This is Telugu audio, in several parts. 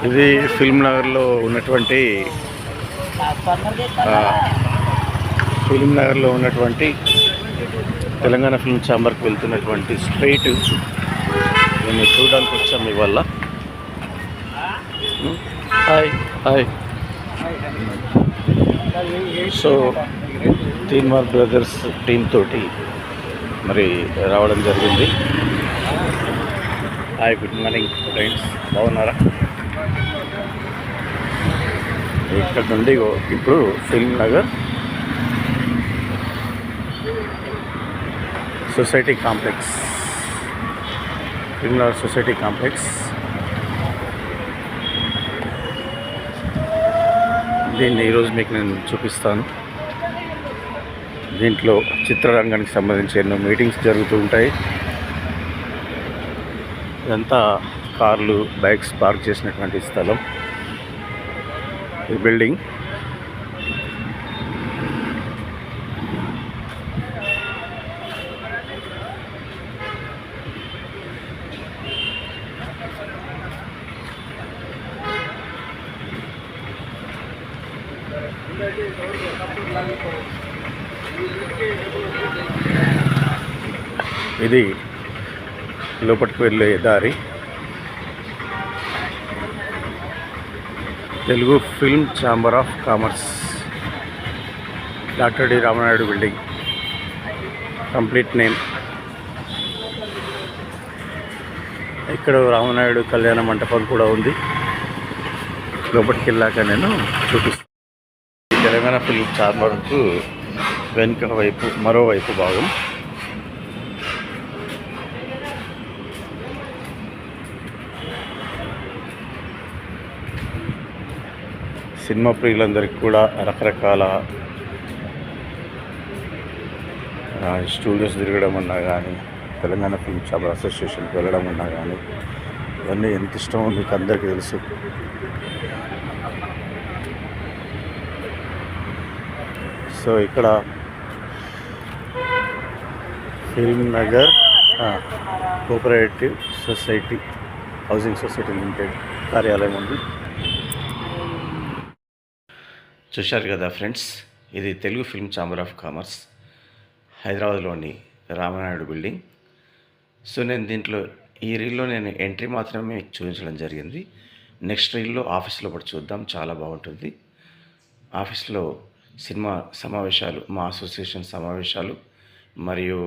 ఇది ఫిల్మ్ నగర్లో ఉన్నటువంటి తెలంగాణ ఫిల్మ్ ఛాంబర్కి వెళ్తున్నటువంటి స్ట్రైట్ నేను చూడడానికి వచ్చాము ఇవాళ. Hi hi. So Teenmaar brothers team తోటి మరి రావడం జరిగింది. హాయ్, గుడ్ మార్నింగ్ ఫ్రెండ్స్, బాగున్నారా? ఇక్కడ నుండి ఇప్పుడు film Nagar society complex, film Nagar society complex, దీన్ని ఈరోజు మీకు నేను చూపిస్తాను. దీంట్లో చిత్రరంగానికి సంబంధించి ఎన్నో మీటింగ్స్ జరుగుతూ ఉంటాయి. ఇదంతా కార్లు, బైక్స్ పార్క్ చేసినటువంటి స్థలం. ఈ బిల్డింగ్ ఇది లోపలికి వెళ్ళే దారి. Telugu film chamber of commerce, doctor D Ramanaidu building, complete name. ఇక్కడ రామనాయుడు కళ్యాణ మంటపం కూడా ఉంది. లోపలికి వెళ్ళాక నేను చూపిస్తాను. తెలంగాణ ఫిల్మ్ ఛాంబర్కు వెనుక వైపు మరోవైపు భాగం. సినిమా ప్రియులందరికీ కూడా రకరకాల స్టూడియోస్ తిరగడం అన్నా కానీ, తెలంగాణ ఫిల్మ్ ఛాంబర్ అసోసియేషన్కి వెళ్ళడం అన్నా కానీ, ఇవన్నీ ఎంత ఇష్టమో మీకు అందరికీ తెలుసు. సో ఇక్కడ film Nagar cooperative society housing society limited కార్యాలయం ఉంది. చూశారు కదా ఫ్రెండ్స్, ఇది Telugu film chamber of commerce, హైదరాబాద్లోని రామనాయుడు బిల్డింగ్. సో నేను దీంట్లో ఈ రీల్లో నేను ఎంట్రీ మాత్రమే చూపించడం జరిగింది. నెక్స్ట్ రీల్లో ఆఫీస్లో కూడా చూద్దాం, చాలా బాగుంటుంది. ఆఫీస్లో సినిమా సమావేశాలు, మా అసోసియేషన్ సమావేశాలు మరియు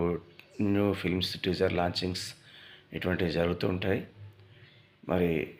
న్యూ ఫిల్మ్స్ టీజర్ లాంచింగ్స్ ఇటువంటివి జరుగుతూ ఉంటాయి. మరి